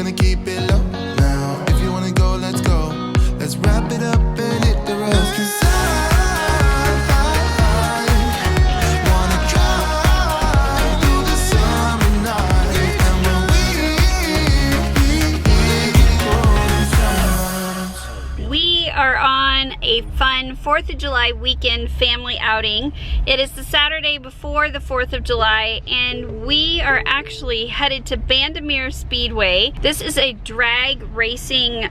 wanna keep it low now. If you wanna go, let's go. Let's wrap it up and hit the road. 'Cause I wanna drive through the summer night. And when We are on a fun 4th of July weekend family outing. It is the Saturday before the 4th of July, and we are actually headed to Bandimere Speedway. This is a drag racing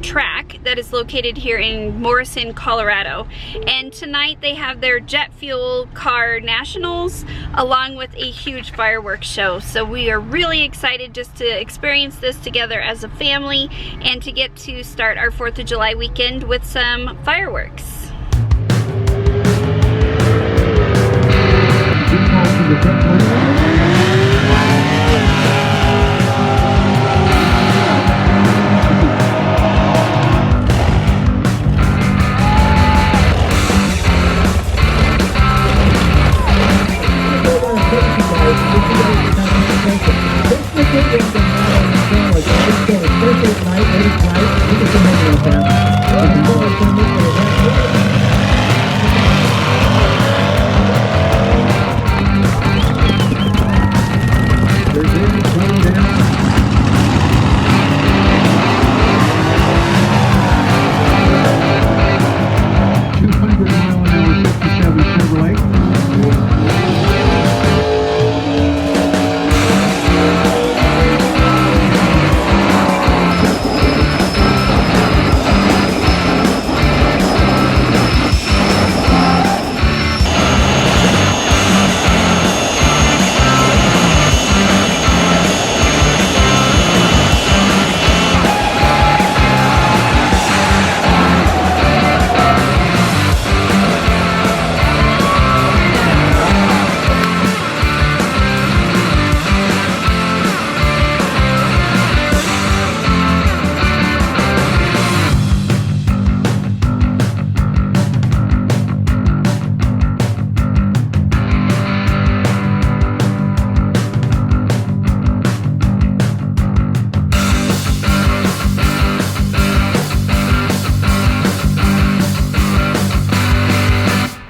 track that is located here in Morrison, Colorado. And tonight they have their jet fuel car nationals along with a huge fireworks show. So we are really excited just to experience this together as a family and to get to start our 4th of July weekend with some fireworks.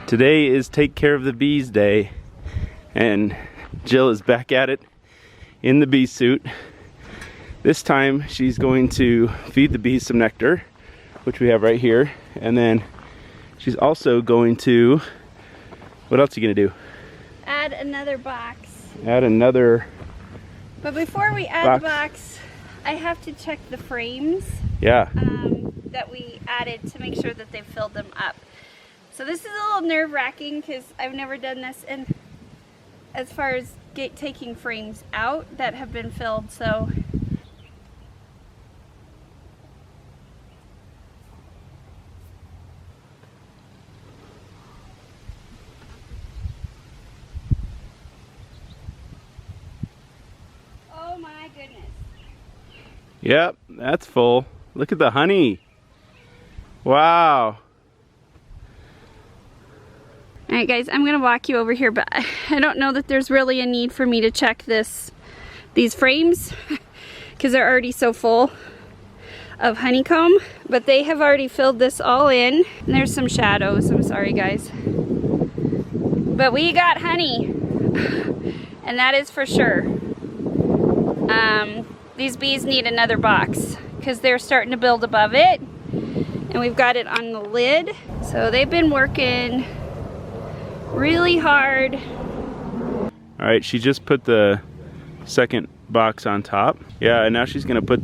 Today is Take Care of the Bees Day, and Jill is back at it in the bee suit. This time she's going to feed the bees some nectar, which we have right here, and then she's also going to, what else are you gonna do? Add another box. Add another But before we add the box, I have to check the frames yeah. that we added to make sure that they've filled them up. So this is a little nerve-wracking because I've never done this, and as far as taking frames out that have been filled, so oh my goodness. Yep, that's full. Look at the honey. Wow. Alright guys, I'm going to walk you over here, but I don't know that there's really a need for me to check these frames because they're already so full of honeycomb, but they have already filled this all in. And there's some shadows, I'm sorry guys. But we got honey, and that is for sure. These bees need another box because they're starting to build above it, and we've got it on the lid. So they've been working really hard. All right, she just put the second box on top. Yeah, and now she's gonna put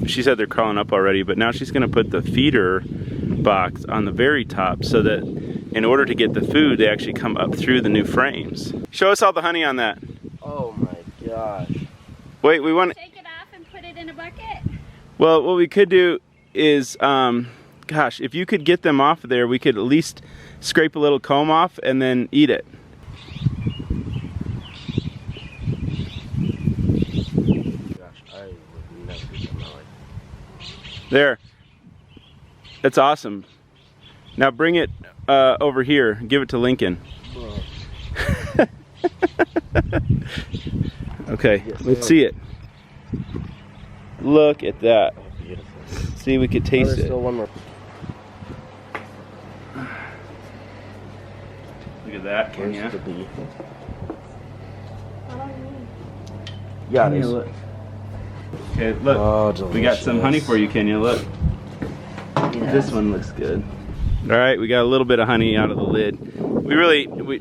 she said they're crawling up already, but now she's gonna put the feeder box on the very top so that in order to get the food, they actually come up through the new frames. Show us all the honey on that. Oh my gosh. Wait, we want to Take it off and put it in a bucket. Well, what we could do is, gosh, if you could get them off of there, we could at least scrape a little comb off and then eat it. Gosh, I would never do something like There. That's awesome. Now bring it over here. Give it to Lincoln. Okay, let's see it. Look at that. Oh, beautiful. See, we could Oh, taste there's it. still one more. Look at that, Where's Kenya. the bee? Yeah, it is. look. Okay, look. Oh, We got some honey for you, Kenya. Look. This one looks good. All right, we got a little bit of honey out of the lid.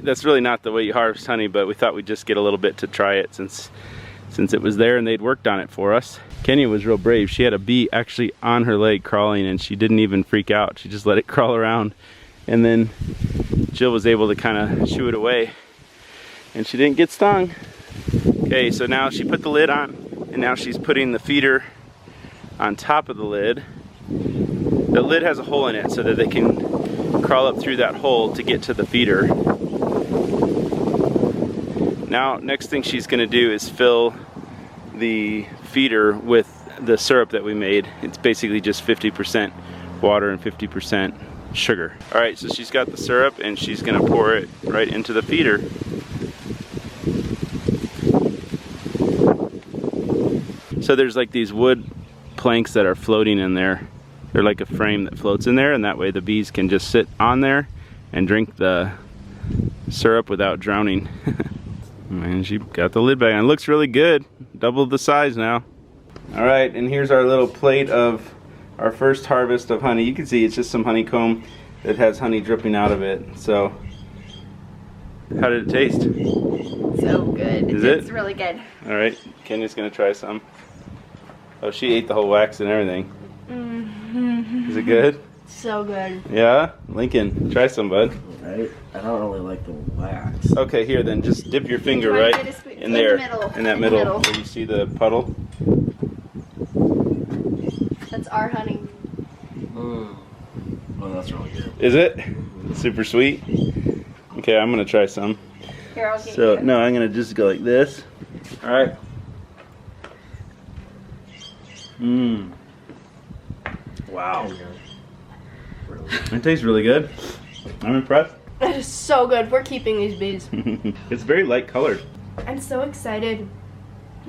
That's really not the way you harvest honey, but we thought we'd just get a little bit to try it since it was there and they'd worked on it for us. Kenya was real brave. She had a bee actually on her leg crawling and she didn't even freak out. She just let it crawl around. And then Jill was able to kind of shoo it away and she didn't get stung. Okay, so now she put the lid on and now she's putting the feeder on top of the lid. The lid has a hole in it so that they can crawl up through that hole to get to the feeder. Now, next thing she's gonna do is fill the feeder with the syrup that we made. It's basically just 50% water and 50% sugar. All right, so she's got the syrup and she's gonna pour it right into the feeder. So there's like these wood planks that are floating in there. They're like a frame that floats in there and that way the bees can just sit on there and drink the syrup without drowning. And she got the lid back on. It looks really good. Double the size now. All right, and here's our little plate of our first harvest of honey. You can see it's just some honeycomb that has honey dripping out of it. So, how did it taste? So good. Is It's it? really good. All right, Kenya's gonna try some. Oh, she ate the whole wax and everything. Is it good? So good. Yeah? Lincoln, try some, bud. I don't really like the wax. Okay, here then, just dip your finger Try to right get a spoon. in there, in that middle, middle. where you see the puddle. That's our honey. Oh, that's really good. Is it? Super sweet? Okay, I'm gonna try some. Here, I'll get So, you. no, I'm gonna just go like this. All right. Mmm. Wow. It tastes really good. I'm impressed. That is so good. We're keeping these bees. It's very light colored. I'm so excited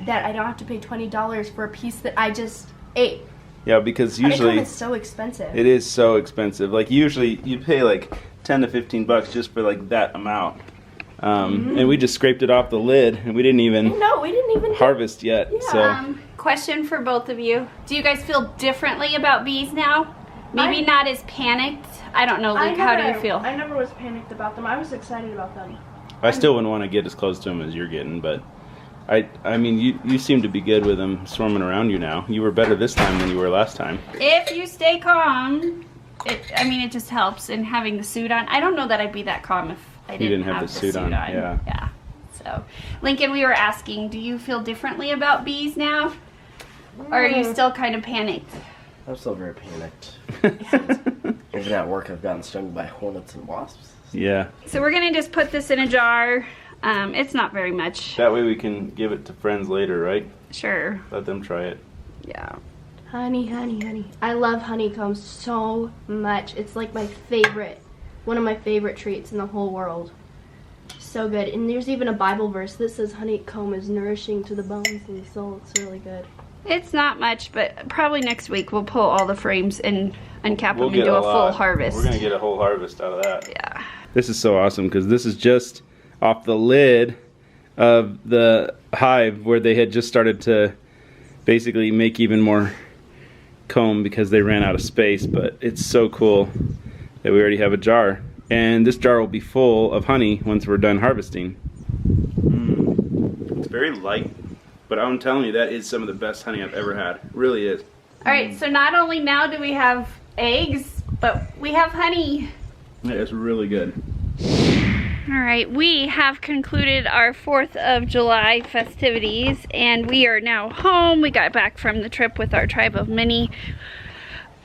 that I don't have to pay $20 for a piece that I just ate. Yeah, because Honeycomb usually is so expensive. it is so expensive. Like usually you pay like 10 to 15 bucks just for like that amount. And we just scraped it off the lid and we didn't even No, we didn't even harvest yet. So Question for both of you. Do you guys feel differently about bees now? Maybe not as panicked? I don't know, Luke, how do you feel? I never was panicked about them. I was excited about them. I still wouldn't want to get as close to them as you're getting, but I mean, you seem to be good with them swarming around you now. You were better this time than you were last time. If you stay calm, it just helps. And having the suit on, I don't know that I'd be that calm if I didn't have the suit on. Yeah. So, Lincoln, we were asking, do you feel differently about bees now? Or are you still kind of panicked? I'm still very panicked. Even at work, I've gotten stung by hornets and wasps. Yeah. So we're gonna just put this in a jar. It's not very much. That way we can give it to friends later, right? Sure. Let them try it. Yeah. Honey, honey, honey. I love honeycomb so much. It's like my favorite, one of my favorite treats in the whole world. So good. And there's even a Bible verse that says honeycomb is nourishing to the bones and the soul. It's really good. It's not much, but probably next week we'll pull all the frames and uncap them and get do a full lot. harvest. We're gonna get a whole harvest out of that. Yeah. This is so awesome because this is just off the lid of the hive where they had just started to basically make even more comb because they ran out of space. But it's so cool that we already have a jar, and this jar will be full of honey once we're done harvesting. It's very light, but I'm telling you, that is some of the best honey I've ever had. It really is. All right, so not only now do we have eggs, but we have honey. Yeah, it's really good. All right, we have concluded our 4th of July festivities and we are now home. We got back from the trip with our tribe of many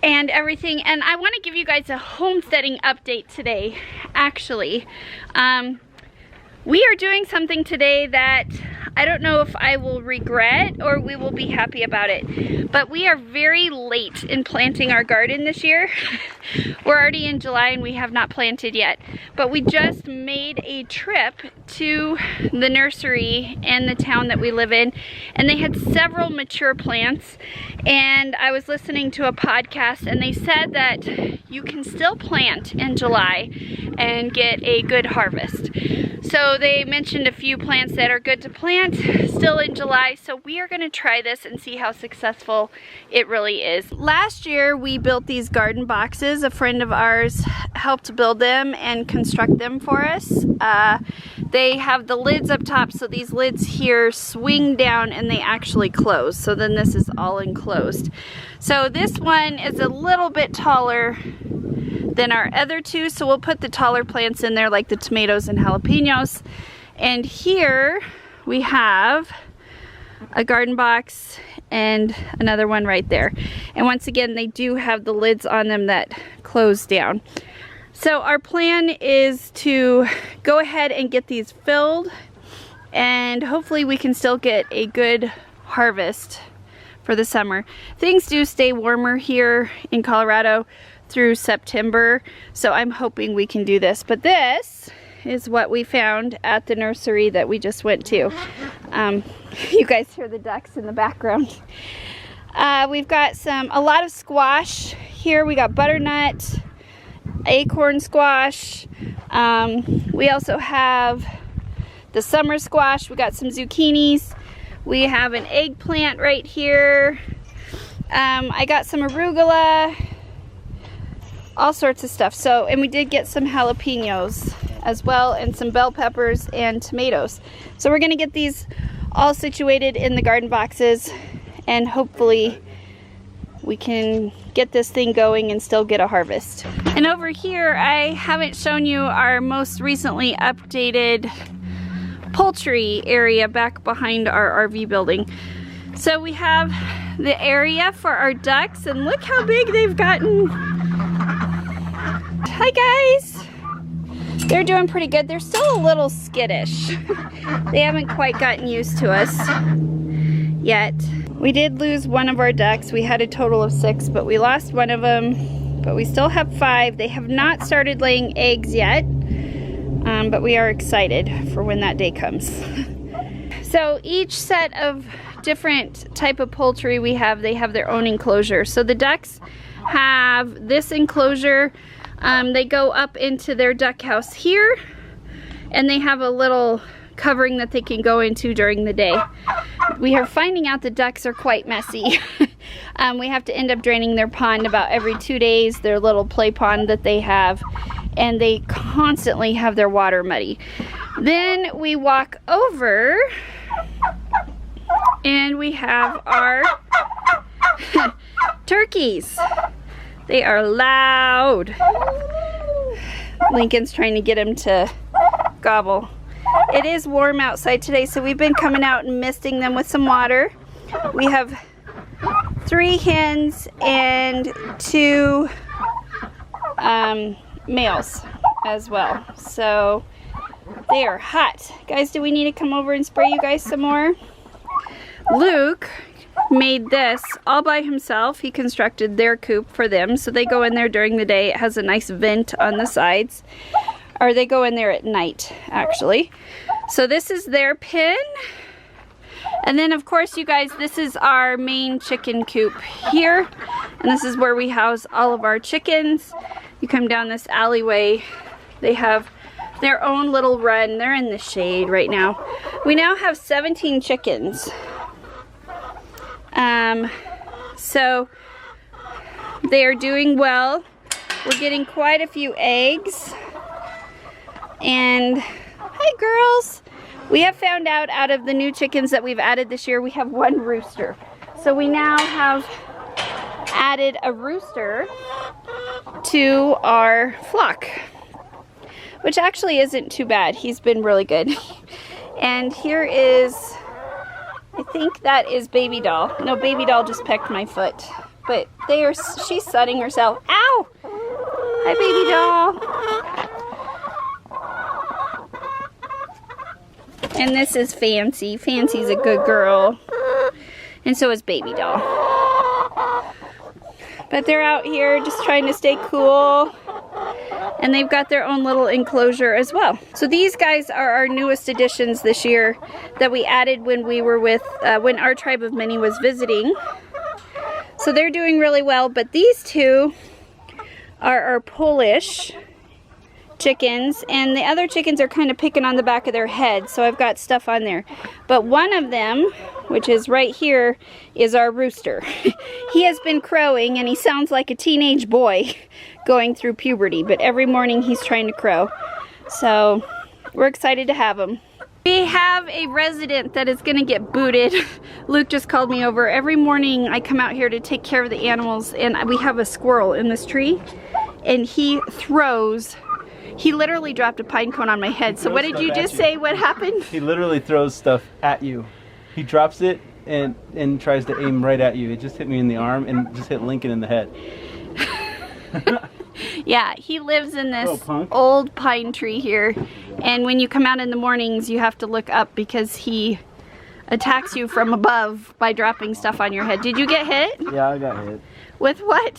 and everything. And I want to give you guys a homesteading update today, actually. We are doing something today that I don't know if I will regret or we will be happy about it. But we are very late in planting our garden this year. We're already in July and we have not planted yet. But we just made a trip to the nursery in the town that we live in. And they had several mature plants. And I was listening to a podcast and they said that you can still plant in July and get a good harvest. So they mentioned a few plants that are good to plant still in July. So we are gonna try this and see how successful it really is. Last year we built these garden boxes. A friend of ours helped build them and construct them for us. They have the lids up top, so these lids here swing down and they actually close. So then this is all enclosed. So this one is a little bit taller than our other two, so we'll put the taller plants in there like the tomatoes and jalapenos. And here we have a garden box and another one right there. And once again, they do have the lids on them that close down. So our plan is to go ahead and get these filled, and hopefully we can still get a good harvest for the summer. Things do stay warmer here in Colorado through September, so I'm hoping we can do this. But this is what we found at the nursery that we just went to. You guys hear the ducks in the background. We've got a lot of squash here. We got butternut, acorn squash. We also have the summer squash. We got some zucchinis. We have an eggplant right here. I got some arugula, all sorts of stuff. So, and we did get some jalapenos as well, and some bell peppers and tomatoes. So we're gonna get these all situated in the garden boxes, and hopefully we can get this thing going and still get a harvest. And over here, I haven't shown you our most recently updated poultry area back behind our RV building. So we have the area for our ducks, and look how big they've gotten. Hi guys. They're doing pretty good. They're still a little skittish. They haven't quite gotten used to us yet. We did lose one of our ducks. We had a total of 6, but we lost one of them. But we still have 5. They have not started laying eggs yet, but we are excited for when that day comes. So each set of different type of poultry we have, they have their own enclosure. So the ducks have this enclosure. They go up into their duck house here, and they have a little covering that they can go into during the day. We are finding out the ducks are quite messy. We have to end up draining their pond about every 2 days, their little play pond that they have, and they constantly have their water muddy. Then we walk over and we have our turkeys. They are loud. Lincoln's trying to get him to gobble. It is warm outside today, so we've been coming out and misting them with some water. We have 3 hens and 2 males as well. So they are hot. Guys, do we need to come over and spray you guys some more? Luke made this all by himself. He constructed their coop for them, so they go in there during the day. It has a nice vent on the sides, or they go in there at night actually. So this is their pen, and then of course, you guys, this is our main chicken coop here, and this is where we house all of our chickens. You come down this alleyway, they have their own little run. They're in the shade right now. We now have 17 chickens. So they are doing well. We're getting quite a few eggs. And hi girls. We have found out of the new chickens that we've added this year, we have 1 rooster. So we now have added a rooster to our flock, which actually isn't too bad. He's been really good. And here is, I think that is Baby Doll. No, Baby Doll just pecked my foot. But she's sunning herself. Ow! Hi, Baby Doll. And this is Fancy. Fancy's a good girl. And so is Baby Doll. But they're out here just trying to stay cool. And they've got their own little enclosure as well. So these guys are our newest additions this year that we added when we were with, when our tribe of many was visiting. So they're doing really well, but these two are our Polish chickens, and the other chickens are kind of picking on the back of their head, so I've got stuff on there. But one of them, which is right here, is our rooster. He has been crowing, and he sounds like a teenage boy going through puberty, but every morning he's trying to crow. So we're excited to have him. We have a resident that is going to get booted. Luke just called me over. Every morning I come out here to take care of the animals, and we have a squirrel in this tree, and he throws. He literally dropped a pine cone on my head. So what did you just say? What happened? He literally throws stuff at you. He drops it and tries to aim right at you. It just hit me in the arm and just hit Lincoln in the head. Yeah, he lives in this old pine tree here, and when you come out in the mornings you have to look up because he attacks you from above by dropping stuff on your head. Did you get hit? Yeah, I got hit. With what?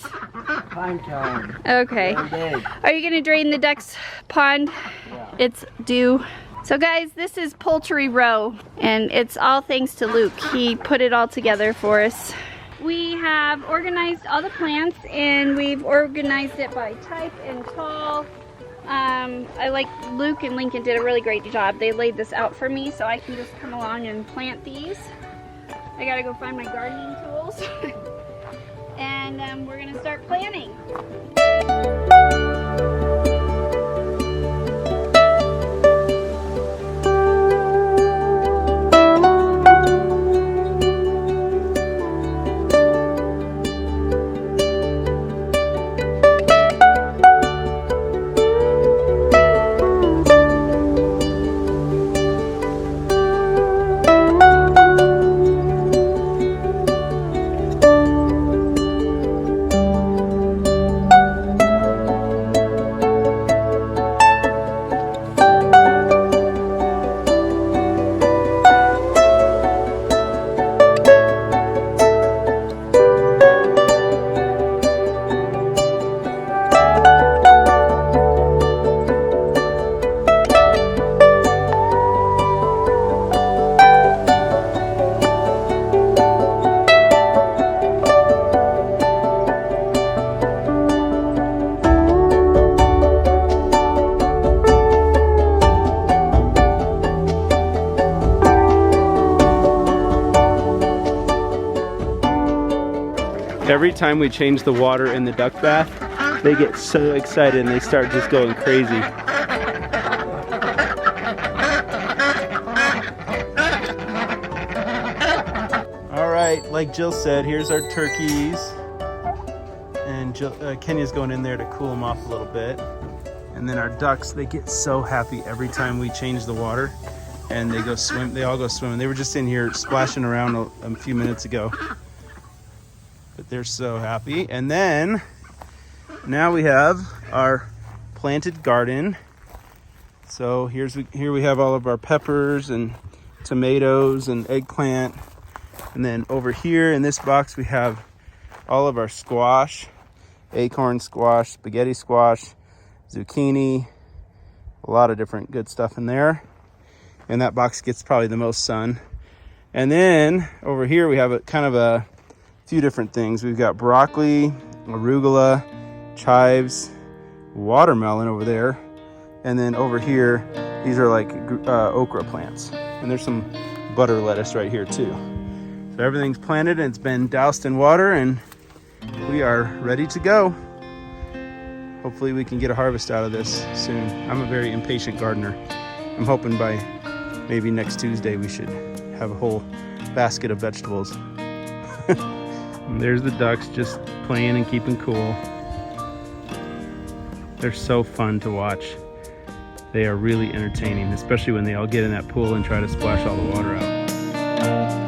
Pine cone. Okay. Are you gonna drain the ducks pond? Yeah. It's due. So guys, this is Poultry Row, and it's all thanks to Luke. He put it all together for us. We have organized all the plants, and we've organized it by type and tall. I like Luke and Lincoln did a really great job. They laid this out for me so I can just come along and plant these. I gotta go find my gardening tools. And we're gonna start planting. Every time we change the water in the duck bath, they get so excited and they start just going crazy. All right, like Jill said, here's our turkeys. And Kenya's going in there to cool them off a little bit. And then our ducks, they get so happy every time we change the water. And they go swim. They all go swimming. They were just in here splashing around a few minutes ago. But they're so happy. And then now we have our planted garden. So here we have all of our peppers and tomatoes and eggplant. And then over here in this box we have all of our squash, acorn squash, spaghetti squash, zucchini, a lot of different good stuff in there. And that box gets probably the most sun. And then over here we have a few different things. We've got broccoli, arugula, chives, watermelon over there, and then over here these are like okra plants, and there's some butter lettuce right here too. So everything's planted and it's been doused in water, and we are ready to go. Hopefully we can get a harvest out of this soon. I'm a very impatient gardener. I'm hoping by maybe next Tuesday we should have a whole basket of vegetables. And there's the ducks just playing and keeping cool. They're so fun to watch. They are really entertaining, especially when they all get in that pool and try to splash all the water out.